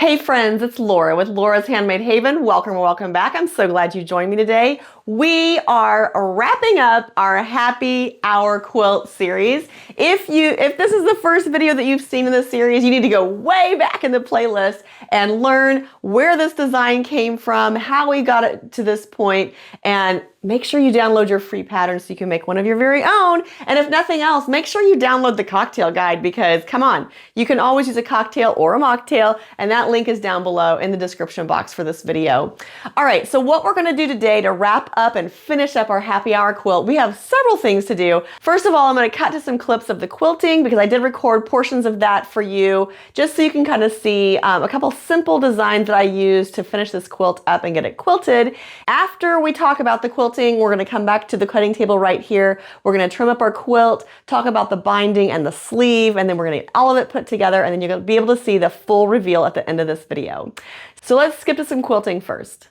Hey friends, it's Laura with Laura's Handmade Haven. Welcome back. I'm so glad you joined me today. We are wrapping up our Happy Hour Quilt series. If this is the first video that you've seen in this series, you need to go way back in the playlist and learn where this design came from, how we got it to this point, and make sure you download your free pattern so you can make one of your very own. And if nothing else, make sure you download the cocktail guide because, come on, you can always use a cocktail or a mocktail, and that link is down below in the description box for this video. All right, so what we're gonna do today to wrap up and finish up our happy hour quilt, we have several things to do. First of all, I'm gonna cut to some clips of the quilting because I did record portions of that for you, just so you can kind of see a couple simple designs that I used to finish this quilt up and get it quilted. After we talk about the quilting, we're going to come back to the cutting table right here. We're going to trim up our quilt, talk about the binding and the sleeve, and then we're going to get all of it put together, and then you're going to be able to see the full reveal at the end of this video. So let's skip to some quilting first.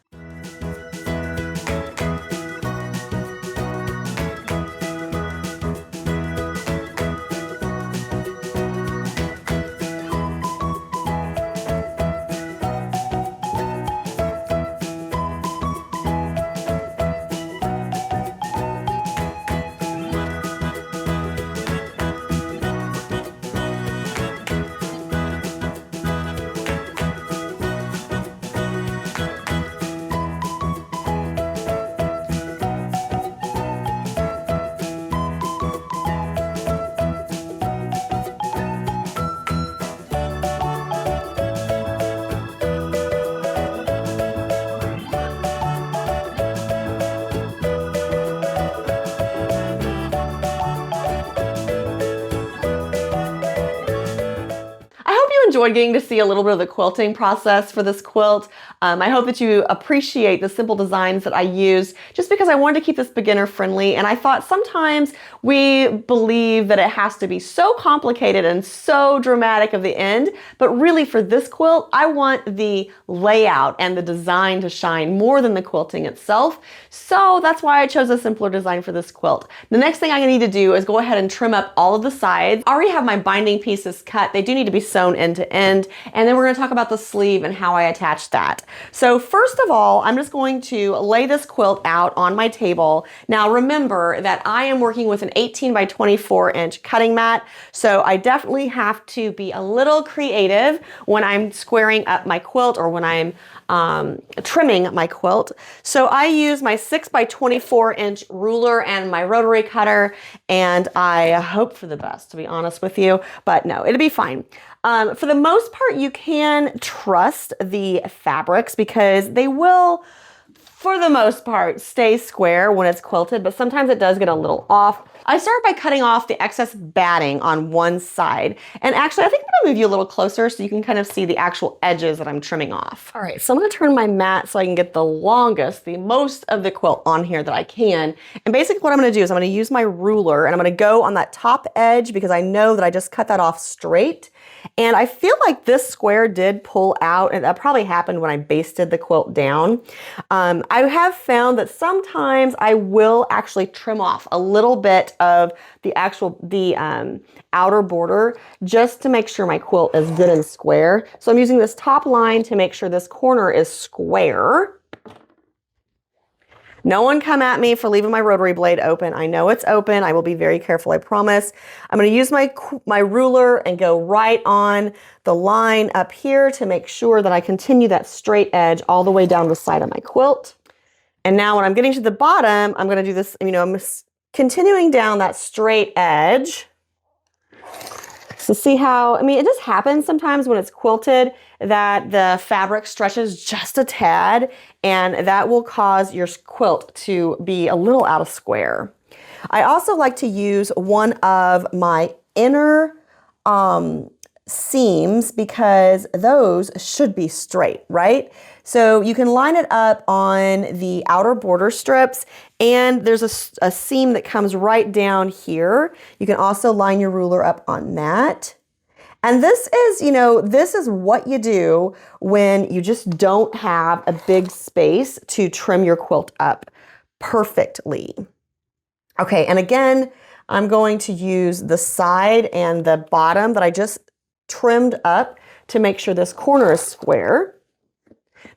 Enjoyed getting to see a little bit of the quilting process for this quilt. I hope that you appreciate the simple designs that I used just because I wanted to keep this beginner friendly, and I thought sometimes we believe that it has to be so complicated and so dramatic of the end, but really for this quilt I want the layout and the design to shine more than the quilting itself, so that's why I chose a simpler design for this quilt. The next thing I need to do is go ahead and trim up all of the sides. I already have my binding pieces cut. They do need to be sewn end to end, and then we're going to talk about the sleeve and how I attach that. So first of all, I'm just going to lay this quilt out on my table. Now remember that I am working with an 18 by 24 inch cutting mat, so I definitely have to be a little creative when I'm squaring up my quilt or when I'm trimming my quilt. So I use my 6 by 24 inch ruler and my rotary cutter, and I hope for the best, to be honest with you, but no, it'll be fine. For the most part, you can trust the fabrics because they will, for the most part, stay square when it's quilted, but sometimes it does get a little off. I start by cutting off the excess batting on one side. And actually, I think I'm gonna move you a little closer so you can kind of see the actual edges that I'm trimming off. All right, so I'm gonna turn my mat so I can get the most of the quilt on here that I can. And basically what I'm gonna do is I'm gonna use my ruler and I'm gonna go on that top edge because I know that I just cut that off straight. And I feel like this square did pull out, and that probably happened when I basted the quilt down. I have found that sometimes I will actually trim off a little bit of the outer border just to make sure my quilt is good and square. So I'm using this top line to make sure this corner is square. No one come at me for leaving my rotary blade open. I know it's open. I will be very careful, I promise. I'm going to use my ruler and go right on the line up here to make sure that I continue that straight edge all the way down the side of my quilt. And now when I'm getting to the bottom, I'm going to do this, I'm continuing down that straight edge. So see how, it just happens sometimes when it's quilted that the fabric stretches just a tad, and that will cause your quilt to be a little out of square. I also like to use one of my inner seams because those should be straight, right? So you can line it up on the outer border strips, and there's a seam that comes right down here. You can also line your ruler up on that. And this is, this is what you do when you just don't have a big space to trim your quilt up perfectly. Okay, and again, I'm going to use the side and the bottom that I just trimmed up to make sure this corner is square.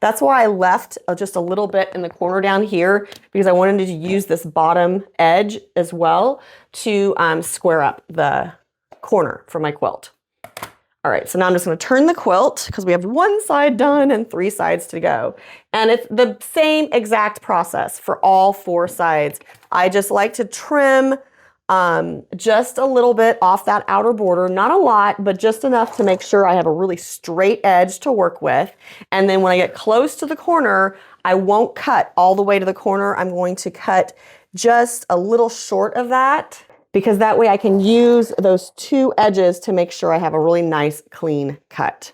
That's why I left just a little bit in the corner down here, because I wanted to use this bottom edge as well to square up the corner for my quilt. All right, so now I'm just going to turn the quilt because we have one side done and 3 sides to go. And it's the same exact process for all 4 sides. I just like to trim just a little bit off that outer border, not a lot, but just enough to make sure I have a really straight edge to work with. And then when I get close to the corner, I won't cut all the way to the corner. I'm going to cut just a little short of that, because that way I can use those 2 edges to make sure I have a really nice clean cut.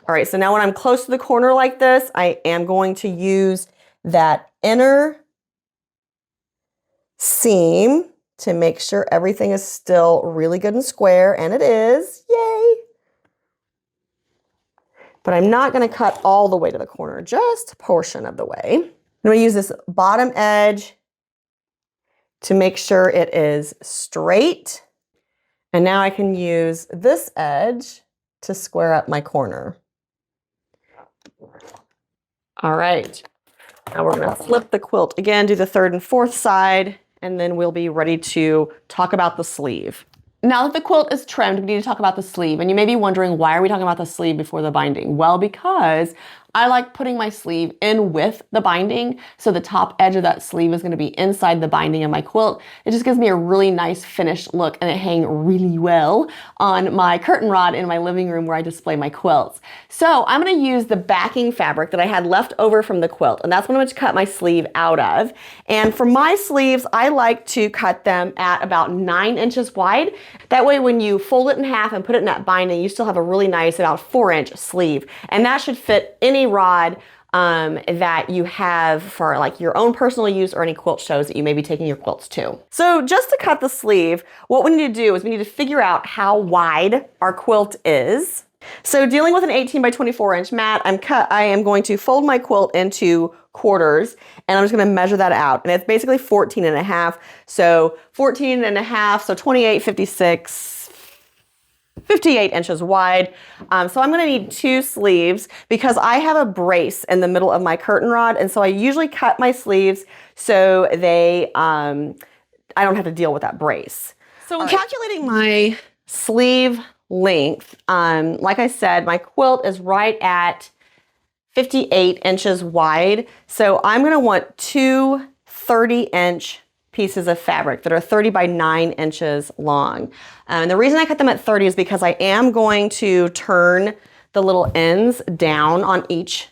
All right, so now when I'm close to the corner like this, I am going to use that inner seam to make sure everything is still really good and square, and it is, yay! But I'm not gonna cut all the way to the corner, just a portion of the way. I'm going to use this bottom edge to make sure it is straight. And now I can use this edge to square up my corner. All right. Now we're going to flip the quilt again, do the 3rd and 4th side, and then we'll be ready to talk about the sleeve. Now that the quilt is trimmed, we need to talk about the sleeve. And you may be wondering, why are we talking about the sleeve before the binding? Well, because I like putting my sleeve in with the binding, so the top edge of that sleeve is going to be inside the binding of my quilt. It just gives me a really nice finished look, and it hangs really well on my curtain rod in my living room where I display my quilts. So I'm going to use the backing fabric that I had left over from the quilt, and that's what I'm going to cut my sleeve out of. And for my sleeves, I like to cut them at about 9 inches wide. That way when you fold it in half and put it in that binding, you still have a really nice about 4-inch sleeve, and that should fit any rod that you have for like your own personal use or any quilt shows that you may be taking your quilts to. So just to cut the sleeve, what we need to do is we need to figure out how wide our quilt is. So dealing with an 18 by 24 inch mat, I am going to fold my quilt into quarters, and I'm just going to measure that out. And it's basically 14 and a half. So 14 and a half, so 28, 56, 58 inches wide. So I'm going to need 2 sleeves because I have a brace in the middle of my curtain rod. And so I usually cut my sleeves so they, I don't have to deal with that brace. So when calculating my sleeve length, like I said, my quilt is right at 58 inches wide. So I'm going to want 2 30-inch pieces of fabric that are 30 by 9 inches long. And the reason I cut them at 30 is because I am going to turn the little ends down on each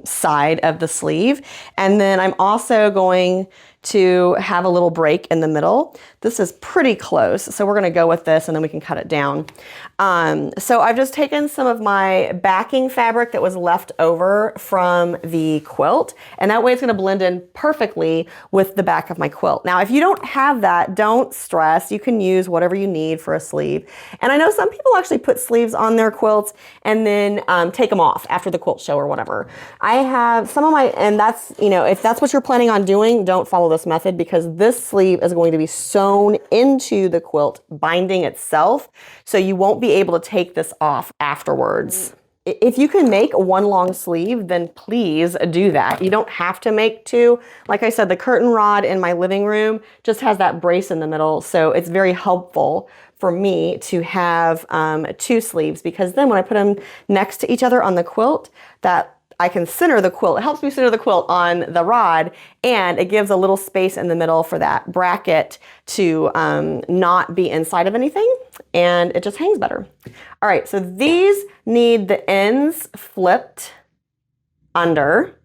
side of the sleeve. And then I'm also going to have a little break in the middle. This is pretty close, so we're gonna go with this and then we can cut it down. So I've just taken some of my backing fabric that was left over from the quilt, and that way it's gonna blend in perfectly with the back of my quilt. Now, if you don't have that, don't stress. You can use whatever you need for a sleeve. And I know some people actually put sleeves on their quilts and then take them off after the quilt show or whatever. I have some of my, and that's, you know, if that's what you're planning on doing, don't follow this method because this sleeve is going to be sewn into the quilt binding itself, so you won't be able to take this off afterwards. If you can make one long sleeve, then please do that. You don't have to make 2. Like I said, the curtain rod in my living room just has that brace in the middle, so it's very helpful for me to have 2 sleeves, because then when I put them next to each other on the quilt, that I can center the quilt. It helps me center the quilt on the rod, and it gives a little space in the middle for that bracket to not be inside of anything, and it just hangs better. All right, so these need the ends flipped under,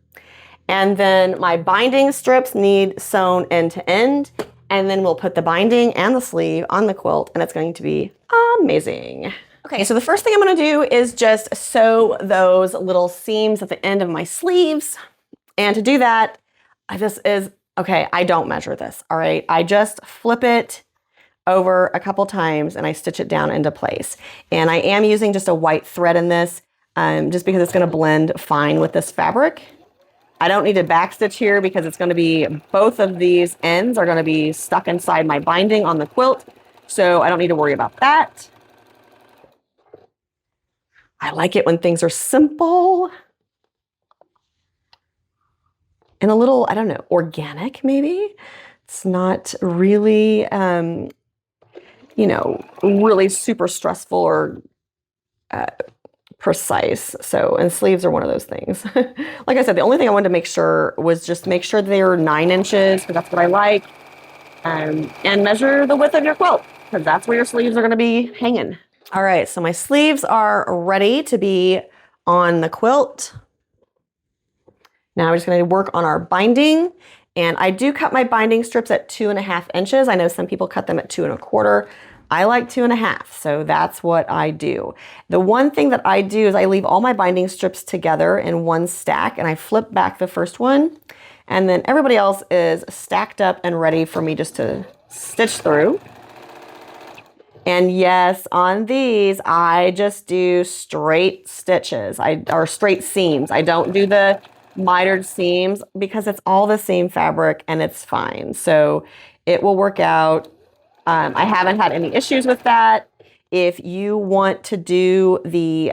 and then my binding strips need sewn end to end, and then we'll put the binding and the sleeve on the quilt, and it's going to be amazing. Okay, so the first thing I'm gonna do is just sew those little seams at the end of my sleeves. And to do that, I don't measure this, all right? I just flip it over a couple times and I stitch it down into place. And I am using just a white thread in this, just because it's gonna blend fine with this fabric. I don't need to backstitch here because it's gonna be, both of these ends are gonna be stuck inside my binding on the quilt. so I don't need to worry about that. I like it when things are simple and a little, I don't know, organic maybe. It's not really, you know, really super stressful or precise. So, and sleeves are one of those things. Like I said, the only thing I wanted to make sure was just make sure they were 9 inches, because that's what I like. And measure the width of your quilt, because that's where your sleeves are going to be hanging. All right, so my sleeves are ready to be on the quilt. Now we're just going to work on our binding. And I do cut my binding strips at 2.5 inches. I know some people cut them at 2.25. I like 2.5, so that's what I do. The one thing that I do is I leave all my binding strips together in one stack, and I flip back the first one, and then everybody else is stacked up and ready for me just to stitch through. And yes, on these, I just do straight stitches, or straight seams. I don't do the mitered seams because it's all the same fabric and it's fine. So it will work out. I haven't had any issues with that. If you want to do the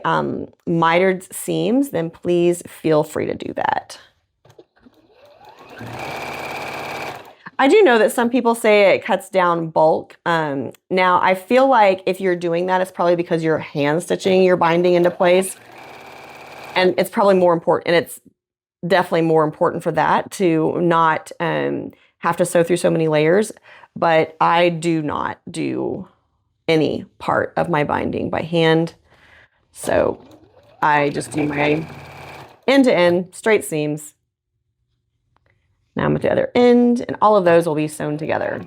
mitered seams, then please feel free to do that. I do know that some people say it cuts down bulk. Now, I feel like if you're doing that, it's probably because you're hand stitching your binding into place. And it's probably more important, and it's definitely more important for that to not have to sew through so many layers. But I do not do any part of my binding by hand. So I just do my end-to-end straight seams. Now I'm at the other end, and all of those will be sewn together.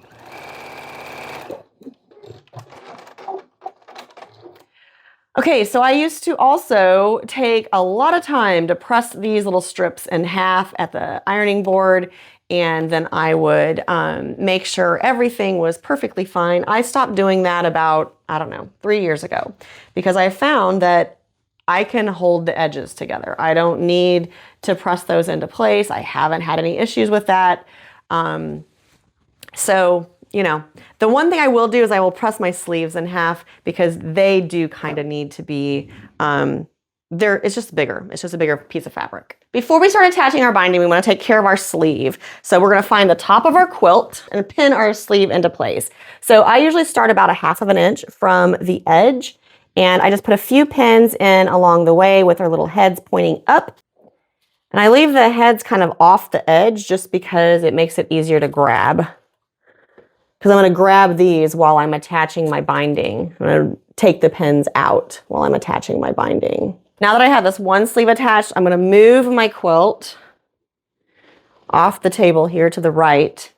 Okay, so I used to also take a lot of time to press these little strips in half at the ironing board, and then I would make sure everything was perfectly fine. I stopped doing that about, I don't know, 3 years ago, because I found that I can hold the edges together. I don't need to press those into place. I haven't had any issues with that. So, you know, the one thing I will do is I will press my sleeves in half, because they do kind of need to be, it's just bigger. It's just a bigger piece of fabric. Before we start attaching our binding, we want to take care of our sleeve. So we're going to find the top of our quilt and pin our sleeve into place. So I usually start about 1/2 inch from the edge, and I just put a few pins in along the way with our little heads pointing up. And I leave the heads kind of off the edge just because it makes it easier to grab. Because I'm going to grab these while I'm attaching my binding. I'm going to take the pins out while I'm attaching my binding. Now that I have this one sleeve attached, I'm going to move my quilt off the table here to the right,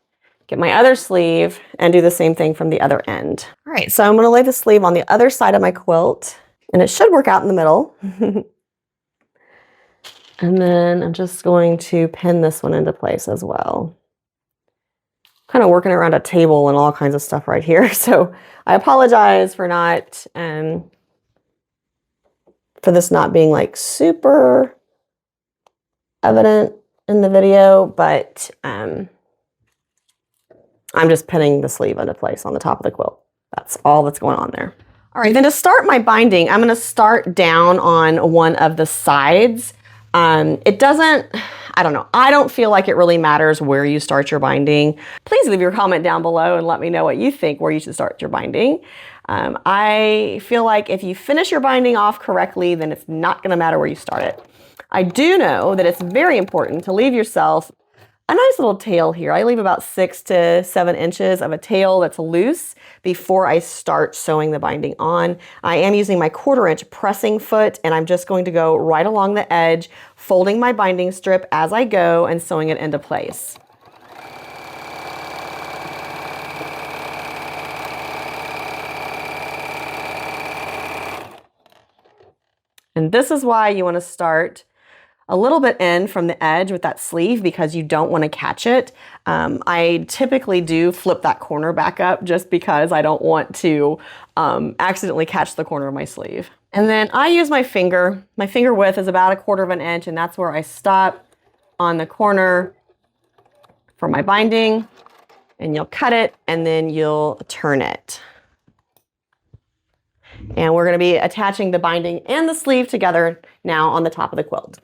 get my other sleeve, and do the same thing from the other end. All right, so I'm going to lay the sleeve on the other side of my quilt, and it should work out in the middle. And then I'm just going to pin this one into place as well. Kind of working around a table and all kinds of stuff right here. So I apologize for not, for this not being like super evident in the video, but I'm just pinning the sleeve into place on the top of the quilt. That's all that's going on there. All right, then to start my binding, I'm gonna start down on one of the sides. It doesn't, I don't know, I don't feel like it really matters where you start your binding. Please leave your comment down below and let me know what you think where you should start your binding. I feel like if you finish your binding off correctly, then it's not gonna matter where you start it. I do know that it's very important to leave yourself a nice little tail here. I leave about 6 to 7 inches of a tail that's loose before I start sewing the binding on. I am using my 1/4 inch pressing foot, and I'm just going to go right along the edge, folding my binding strip as I go and sewing it into place. And this is why you want to start a little bit in from the edge with that sleeve, because you don't want to catch it. I typically do flip that corner back up just because I don't want to accidentally catch the corner of my sleeve. And then I use my finger. My finger width is about 1/4 inch, and that's where I stop on the corner for my binding. And you'll cut it, and then you'll turn it. And we're going to be attaching the binding and the sleeve together now on the top of the quilt.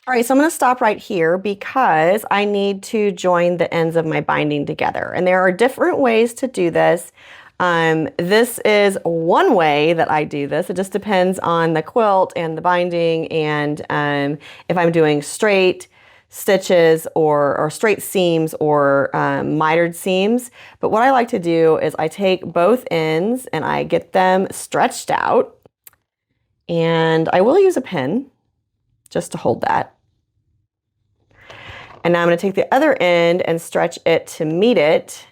All right, so I'm going to stop right here because I need to join the ends of my binding together. And there are different ways to do this. This is one way that I do this. It just depends on the quilt and the binding and if I'm doing straight stitches or straight seams or mitered seams. But what I like to do is I take both ends and I get them stretched out. And I will use a pin just to hold that. And now I'm going to take the other end and stretch it to meet it.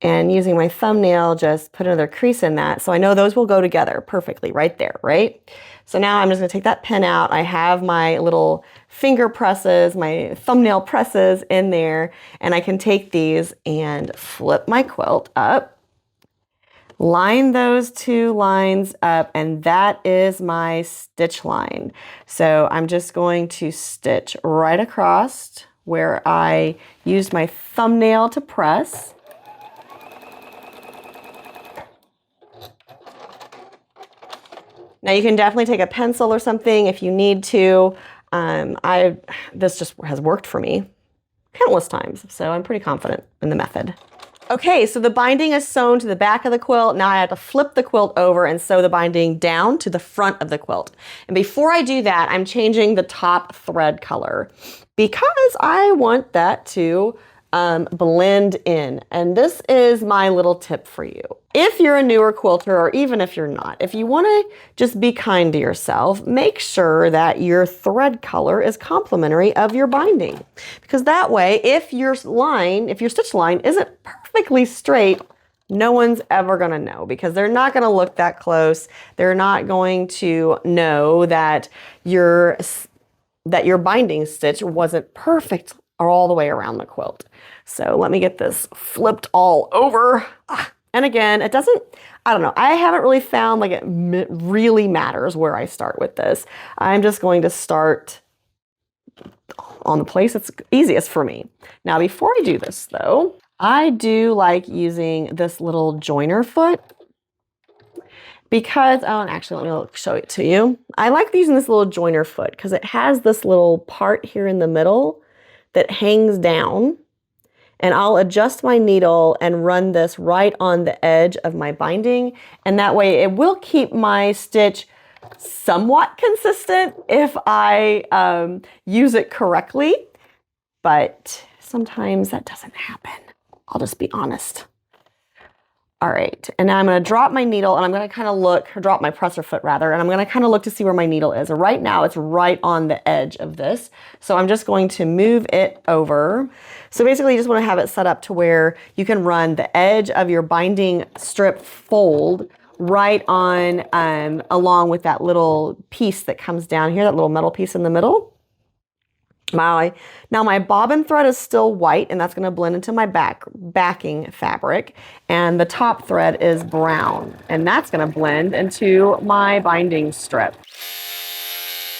And using my thumbnail, just put another crease in that. So I know those will go together perfectly right there, right? So now I'm just going to take that pin out. I have my little finger presses, my thumbnail presses in there. And I can take these and flip my quilt up. Line those two lines up, and that is my stitch line. So I'm just going to stitch right across where I used my thumbnail to press. Now you can definitely take a pencil or something if you need to. This just has worked for me countless times, so I'm pretty confident in the method. Okay, so the binding is sewn to the back of the quilt. Now I have to flip the quilt over and sew the binding down to the front of the quilt. And before I do that, I'm changing the top thread color because I want that to blend in. And this is my little tip for you. If you're a newer quilter, or even if you're not, if you want to just be kind to yourself, make sure that your thread color is complementary of your binding. Because that way, if your stitch line isn't perfectly straight, no one's ever going to know because they're not going to look that close. They're not going to know that your binding stitch wasn't perfect all the way around the quilt. So let me get this flipped all over. And again, it doesn't, I don't know, I haven't really found like it really matters where I start with this. I'm just going to start on the place that's easiest for me. Now, before I do this though, I do like using this little joiner foot because, actually, let me show it to you. I like using this little joiner foot because it has this little part here in the middle that hangs down. And I'll adjust my needle and run this right on the edge of my binding. And that way it will keep my stitch somewhat consistent if I use it correctly. But sometimes that doesn't happen. I'll just be honest. All right, and now I'm going to drop my needle and I'm going to kind of look, or drop my presser foot rather, and I'm going to kind of look to see where my needle is. Right now it's right on the edge of this. So I'm just going to move it over. So basically you just want to have it set up to where you can run the edge of your binding strip fold right on along with that little piece that comes down here, that little metal piece in the middle. Now my bobbin thread is still white and that's going to blend into my backing fabric, and the top thread is brown and that's going to blend into my binding strip.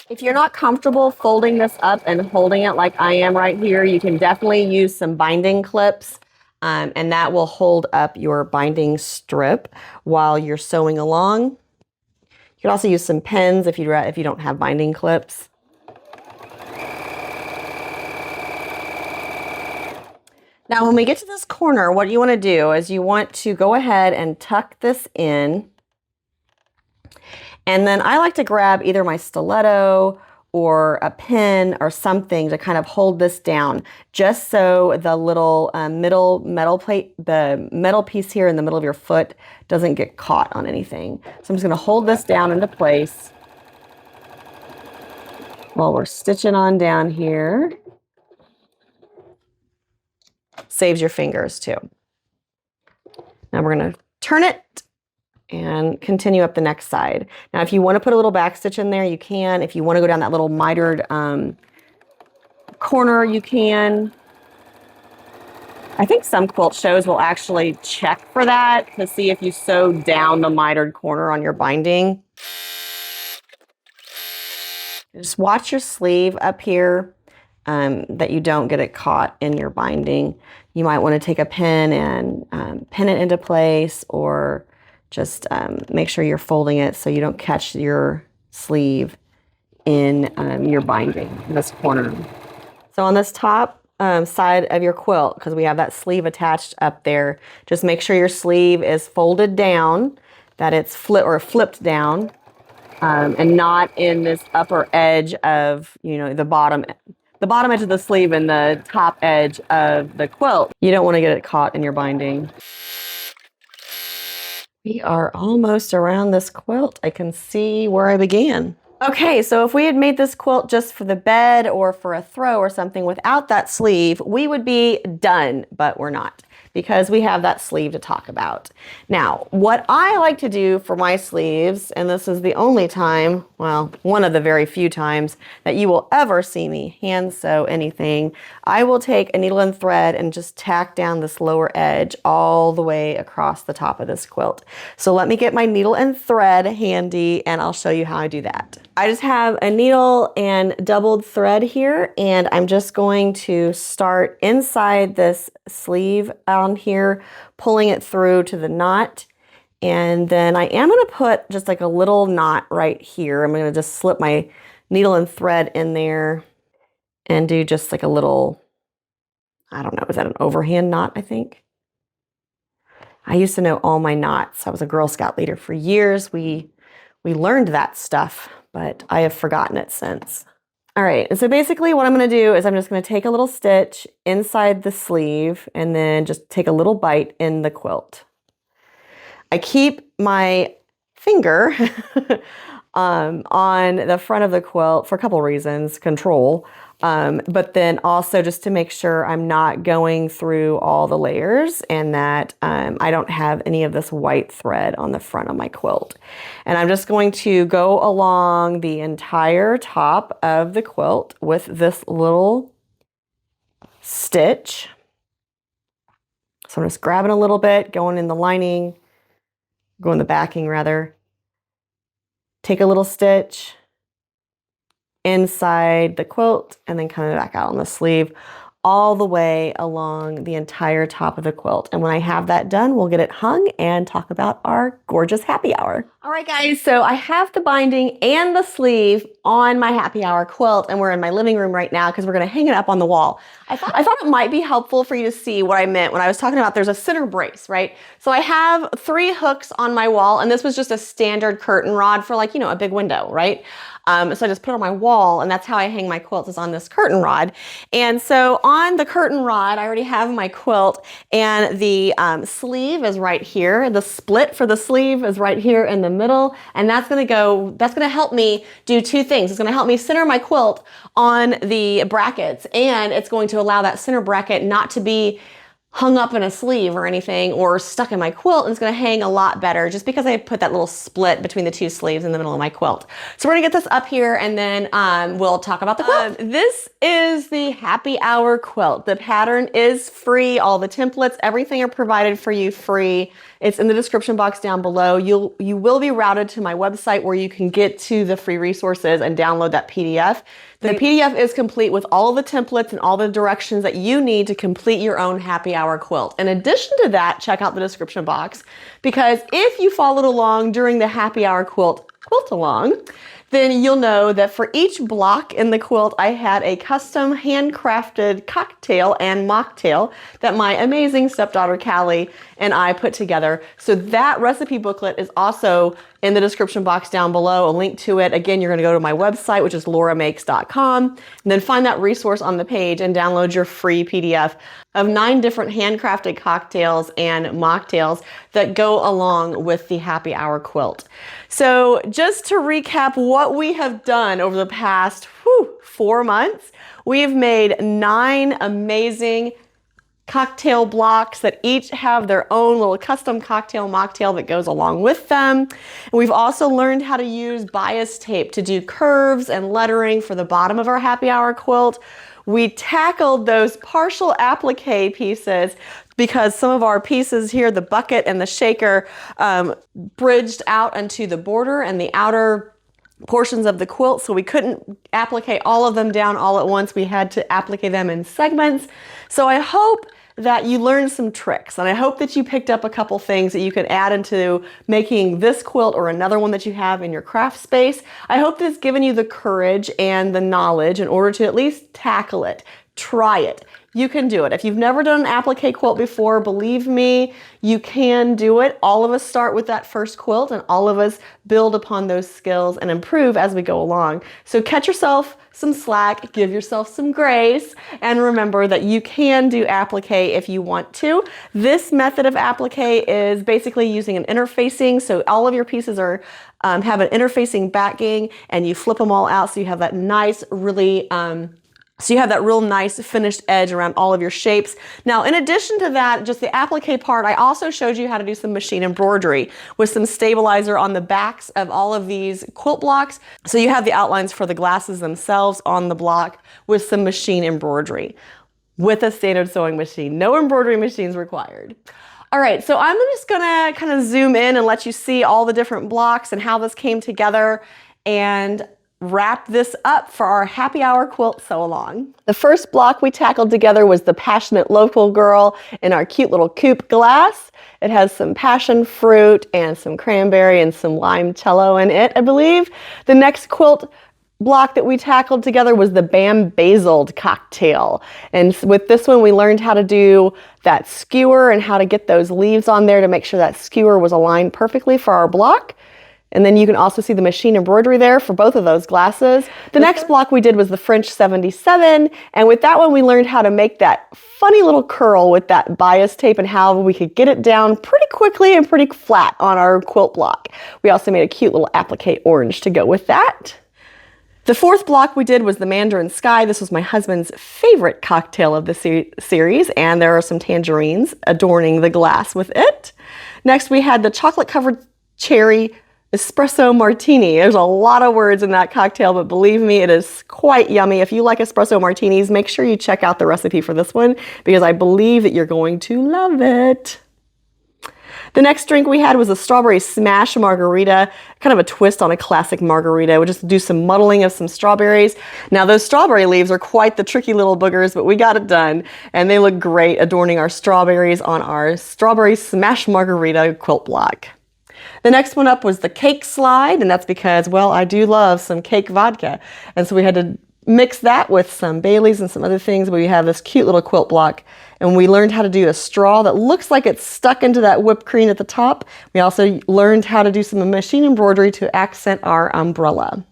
If you're not comfortable folding this up and holding it like I am right here, you can definitely use some binding clips and that will hold up your binding strip while you're sewing along. You can also use some pins if you don't have binding clips. Now, when we get to this corner, what you want to do is you want to go ahead and tuck this in. And then I like to grab either my stiletto or a pin or something to kind of hold this down, just so the little middle metal plate, the metal piece here in the middle of your foot doesn't get caught on anything. So I'm just going to hold this down into place while we're stitching on down here. Saves your fingers too. Now we're going to turn it and continue up the next side. Now if you want to put a little back stitch in there, you can. If you want to go down that little mitered corner, you can. I think some quilt shows will actually check for that to see if you sew down the mitered corner on your binding. Just watch your sleeve up here. that you don't get it caught in your binding. You might want to take a pin and pin it into place, or just make sure you're folding it so you don't catch your sleeve in your binding in this corner. So on this top side of your quilt, because we have that sleeve attached up there, just make sure your sleeve is folded down, that it's flipped down, and not in this upper edge of, you know, the bottom edge of the sleeve and the top edge of the quilt. You don't want to get it caught in your binding. We are almost around this quilt. I can see where I began. Okay, so if we had made this quilt just for the bed or for a throw or something without that sleeve, we would be done, but we're not, because we have that sleeve to talk about. Now, what I like to do for my sleeves, and this is the only time, well, one of the very few times that you will ever see me hand sew anything, I will take a needle and thread and just tack down this lower edge all the way across the top of this quilt. So let me get my needle and thread handy and I'll show you how I do that. I just have a needle and doubled thread here, and I'm just going to start inside this sleeve on here, pulling it through to the knot. And then I am going to put just like a little knot right here. I'm going to just slip my needle and thread in there and do just like a little, I don't know, is that an overhand knot, I think? I used to know all my knots. I was a Girl Scout leader for years. We learned that stuff, but I have forgotten it since. All right, and so basically what I'm gonna do is I'm just gonna take a little stitch inside the sleeve and then just take a little bite in the quilt. I keep my finger on the front of the quilt for a couple reasons, control, but then also just to make sure I'm not going through all the layers and that I don't have any of this white thread on the front of my quilt. And I'm just going to go along the entire top of the quilt with this little stitch. So I'm just grabbing a little bit, going in the lining, going the backing rather. Take a little stitch inside the quilt and then coming back out on the sleeve all the way along the entire top of the quilt. And when I have that done, we'll get it hung and talk about our gorgeous happy hour. All right, guys, so I have the binding and the sleeve on my happy hour quilt, and we're in my living room right now because we're gonna hang it up on the wall. I thought it might be helpful for you to see what I meant when I was talking about there's a center brace, right? So I have 3 hooks on my wall, and this was just a standard curtain rod for, like, you know, a big window, right? So I just put it on my wall, and that's how I hang my quilts, is on this curtain rod. And so on the curtain rod, I already have my quilt, and the sleeve is right here. The split for the sleeve is right here in the middle, and that's gonna help me do 2 things. It's gonna help me center my quilt on the brackets, and it's going to allow that center bracket not to be hung up in a sleeve or anything or stuck in my quilt, and it's gonna hang a lot better just because I put that little split between the 2 sleeves in the middle of my quilt. So we're gonna get this up here and then we'll talk about the quilt. This is the happy hour quilt. The pattern is free. All the templates, everything are provided for you free. It's in the description box down below. You will be routed to my website where you can get to the free resources and download that PDF. The PDF is complete with all the templates and all the directions that you need to complete your own happy hour quilt. In addition to that, check out the description box, because if you followed along during the happy hour quilt along, then you'll know that for each block in the quilt, I had a custom handcrafted cocktail and mocktail that my amazing stepdaughter Callie and I put together. So that recipe booklet is also in the description box down below, a link to it. Again, you're gonna go to my website, which is lauramakes.com, and then find that resource on the page and download your free PDF of 9 different handcrafted cocktails and mocktails that go along with the happy hour quilt. So just to recap what we have done over the past 4 months, we've made 9 amazing cocktail blocks that each have their own little custom cocktail mocktail that goes along with them. And we've also learned how to use bias tape to do curves and lettering for the bottom of our happy hour quilt. We tackled those partial applique pieces because some of our pieces here, the bucket and the shaker, bridged out onto the border, and the outer portions of the quilt, so we couldn't applique all of them down all at once. We had to applique them in segments. So I hope that you learned some tricks, and I hope that you picked up a couple things that you could add into making this quilt or another one that you have in your craft space. I hope that it's given you the courage and the knowledge in order to at least tackle it. Try it. You can do it. If you've never done an applique quilt before, believe me, you can do it. All of us start with that first quilt, and all of us build upon those skills and improve as we go along. So catch yourself some slack, give yourself some grace, and remember that you can do applique if you want to. This method of applique is basically using an interfacing, so all of your pieces are have an interfacing backing, and you flip them all out so you have that nice, really so you have that real nice finished edge around all of your shapes. Now, in addition to that, just the applique part, I also showed you how to do some machine embroidery with some stabilizer on the backs of all of these quilt blocks. So you have the outlines for the glasses themselves on the block with some machine embroidery with a standard sewing machine. No embroidery machines required. All right, so I'm just gonna kind of zoom in and let you see all the different blocks and how this came together, and wrap this up for our happy hour quilt sew along. The first block we tackled together was the Passionate Local Girl in our cute little coupe glass. It has some passion fruit and some cranberry and some limoncello in it, I believe. The next quilt block that we tackled together was the Bambazeled cocktail. And with this one, we learned how to do that skewer and how to get those leaves on there to make sure that skewer was aligned perfectly for our block. And then you can also see the machine embroidery there for both of those glasses. The next block we did was the French 77. And with that one, we learned how to make that funny little curl with that bias tape and how we could get it down pretty quickly and pretty flat on our quilt block. We also made a cute little applique orange to go with that. The fourth block we did was the Mandarin Sky. This was my husband's favorite cocktail of the series, and there are some tangerines adorning the glass with it. Next, we had the chocolate-covered cherry espresso martini. There's a lot of words in that cocktail, but believe me, it is quite yummy. If you like espresso martinis, make sure you check out the recipe for this one because I believe that you're going to love it. The next drink we had was a strawberry smash margarita, kind of a twist on a classic margarita. We'll just do some muddling of some strawberries. Now those strawberry leaves are quite the tricky little boogers, but we got it done and they look great adorning our strawberries on our strawberry smash margarita quilt block. The next one up was the cake slide, and that's because, well, I do love some cake vodka. And so we had to mix that with some Baileys and some other things, but we have this cute little quilt block. And we learned how to do a straw that looks like it's stuck into that whipped cream at the top. We also learned how to do some machine embroidery to accent our umbrella.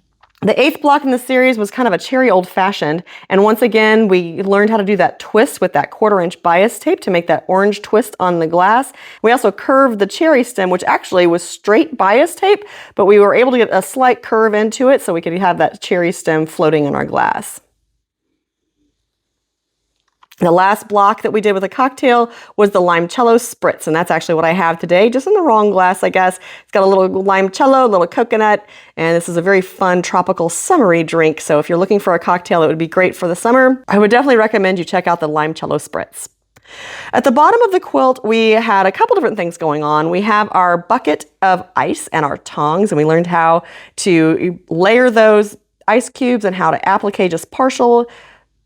The eighth block in the series was kind of a cherry old fashioned. And once again, we learned how to do that twist with that 1/4 inch bias tape to make that orange twist on the glass. We also curved the cherry stem, which actually was straight bias tape, but we were able to get a slight curve into it so we could have that cherry stem floating in our glass. The last block that we did with a cocktail was the limoncello spritz, and that's actually what I have today, just in the wrong glass, I guess. It's got a little limoncello, a little coconut, and this is a very fun tropical summery drink. So if you're looking for a cocktail that would be great for the summer, I would definitely recommend you check out the limoncello spritz. At the bottom of the quilt, we had a couple different things going on. We have our bucket of ice and our tongs, and we learned how to layer those ice cubes and how to applique just partial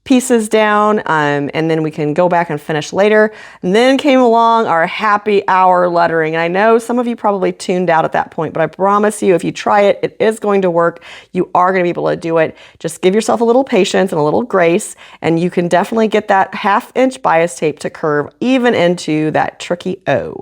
pieces down, and then we can go back and finish later. And then came along our happy hour lettering. And I know some of you probably tuned out at that point, but I promise you, if you try it, it is going to work. You are going to be able to do it. Just give yourself a little patience and a little grace, and you can definitely get that 1/2 inch bias tape to curve even into that tricky O.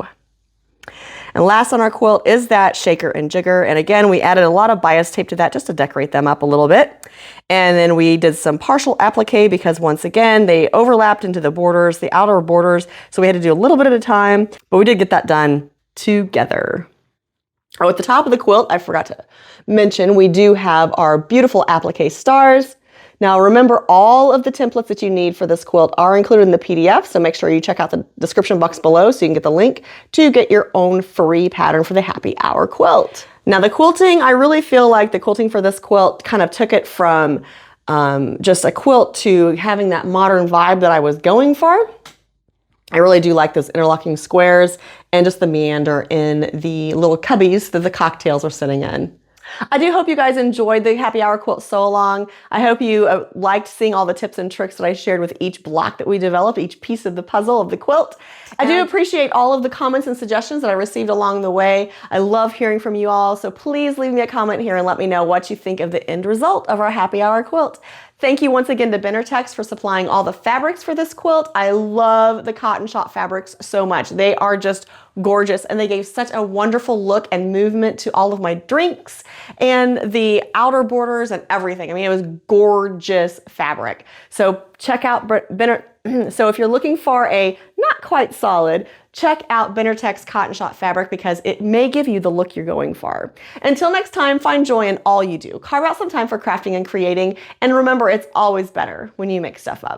And last on our quilt is that shaker and jigger. And again, we added a lot of bias tape to that just to decorate them up a little bit. And then we did some partial applique because once again, they overlapped into the borders, the outer borders. So we had to do a little bit at a time, but we did get that done together. Oh, at the top of the quilt, I forgot to mention, we do have our beautiful applique stars. Now remember, all of the templates that you need for this quilt are included in the PDF, so make sure you check out the description box below so you can get the link to get your own free pattern for the happy hour quilt. Now the quilting, I really feel like the quilting for this quilt kind of took it from just a quilt to having that modern vibe that I was going for. I really do like those interlocking squares and just the meander in the little cubbies that the cocktails are sitting in. I do hope you guys enjoyed the happy hour quilt sew along. I hope you liked seeing all the tips and tricks that I shared with each block that we developed, each piece of the puzzle of the quilt. I do appreciate all of the comments and suggestions that I received along the way. I love hearing from you all, so please leave me a comment here and let me know what you think of the end result of our happy hour quilt. Thank you once again to Benartex for supplying all the fabrics for this quilt. I love the cotton shot fabrics so much. They are just gorgeous, and they gave such a wonderful look and movement to all of my drinks and the outer borders and everything. I mean, it was gorgeous fabric. So check out So if you're looking for a not quite solid, check out Benartex cotton shot fabric because it may give you the look you're going for. Until next time, find joy in all you do. Carve out some time for crafting and creating, and remember, it's always better when you make stuff up.